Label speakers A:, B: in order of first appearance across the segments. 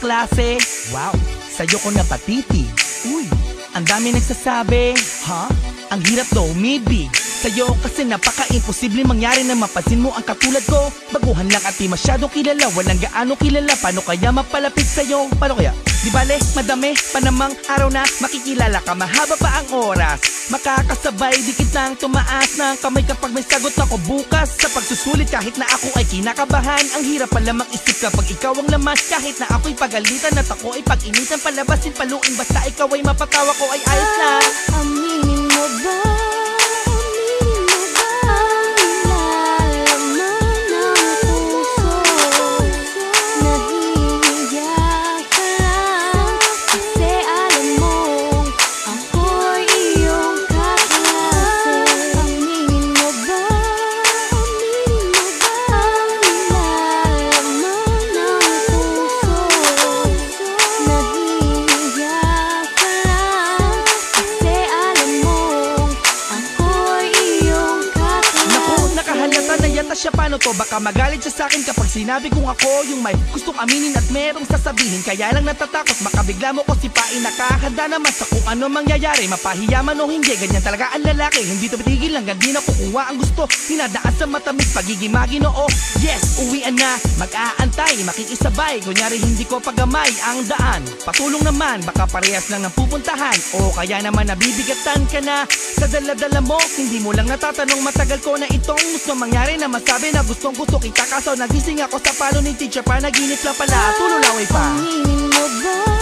A: kaklase. Wow, sa'yo ko napatiti. Uy, ang dami nagsasabi. Ha? Ang hirap daw umibig sa'yo kasi napaka-imposible mangyari na mapansin mo ang katulad ko. Baguhan lang at di masyadong kilala, walang gaano kilala. Paano kaya mapalapit sa'yo? Paano kaya? Di bale, madami pa namang araw na makikilala ka. Mahaba pa ang oras, makakasabay, dikit lang tumaas ng kamay kapag may sagot ako bukas. Sa pagsusulit kahit na ako ay kinakabahan, ang hirap pala mag-isip kapag ikaw ang laman. Kahit na ako'y pagalitan at ako ay pag-initan, palabasin, paluin, basta ikaw ay mapatawa ko ay ayos lang.
B: Aminin mo ba?
A: Siya paano to? Baka magalit siya sa akin kapag sinabi kong ako yung may gustong aminin at merong sasabihin. Kaya lang natatakot, baka bigla mo ko sipain. Nakahanda naman sa kung ano mangyayari, mapahiyaman o hindi. Ganyan talaga ang lalaki, hindi to bitigil hanggang di na kukuha ang gusto. Hinadaan sa matamis, pagiging maginoo. Yes, uwian na, mag-aantay, makikisabay. Kunyari hindi ko pagamay ang daan. Patulong naman, baka parehas lang ng pupuntahan. O kaya naman nabibigatan ka na sa dala-dala mo. Hindi mo lang natatanong, matagal ko na itong gusto mangyari na sabi na gustong gusto kita, kaso nagising ako sa palo ni teacher pa, naginip lang pala, tululaway pa.
B: Aminin mo ba?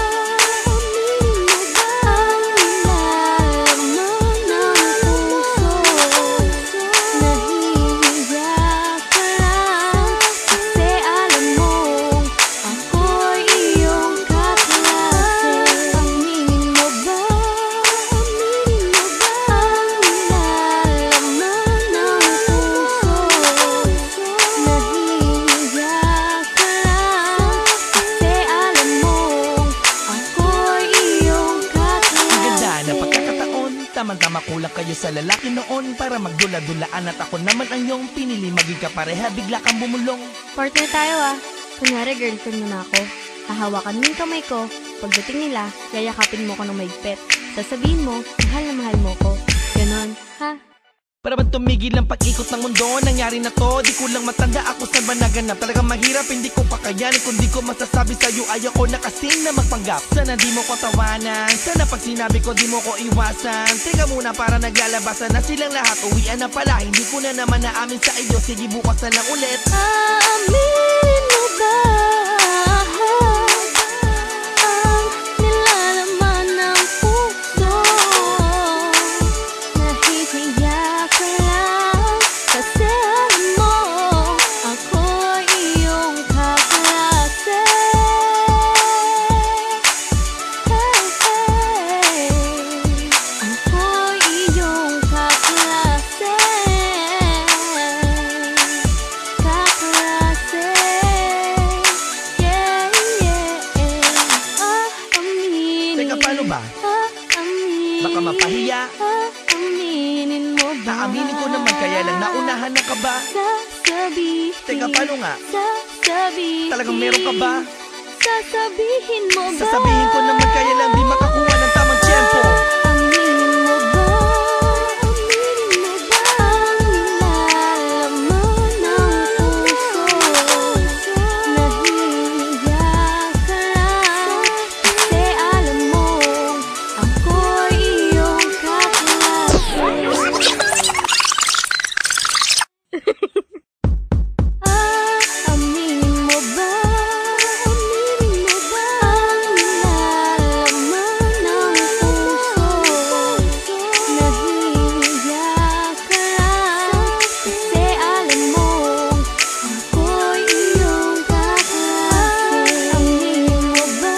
A: Tama-tama kulang kayo sa lalaki noon para magdula-dulaan at ako naman ang iyong pinili. Maging kapareha, bigla kang bumulong.
B: Partner tayo ah. Kunyari girlfriend mo na ako. Hahawakan mo yung kamay ko. Pagdating nila, yayakapin mo ko ng maigpit. Sasabihin mo, mahal na mahal mo ko. Ganon, ha?
A: Para ba tumigil ang pag-ikot ng mundo? Nangyari na to, di ko lang matanda ako saan ba naganap. Talagang mahirap, hindi ko kakayanin kung di ko masasabi sa'yo. Ayaw ko na kasing na magpanggap. Sana di mo ko tawanan, sana pag sinabi ko di mo ko iwasan. Teka muna para naglalabasan na silang lahat. Uwian na pala, hindi ko na naman naamin sa iyo. Sige bukas na lang ulit.
B: Aminin mo ba?
A: Baka mapahiya.
B: Aminin mo ba?
A: Naaminin ko naman, kaya lang naunahan na ka ba?
B: Sasabihin.
A: Teka, paano nga?
B: Sasabihin.
A: Talagang meron ka ba?
B: Sasabihin mo ba?
A: Sasabihin ko naman, kaya lang di makakuha ng tamang tiyempo.
B: Aminin mo ba? Aminin mo ba? Ang nilalaman ng puso. Nahihiya ka lang kasi alam mo ako'y iyong kaklase. Aminin mo ba? Aminin mo ba? Ang nilalaman ng puso. Nahihiya ka lang kasi alam mo ako'y iyong kaklase. Aminin mo ba?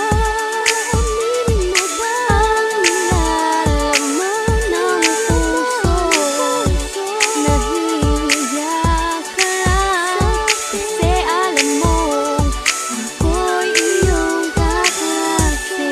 B: Aminin mo ba? Ang nilalaman ng puso. Nahihiya ka lang kasi alam mo ako'y iyong kaklase.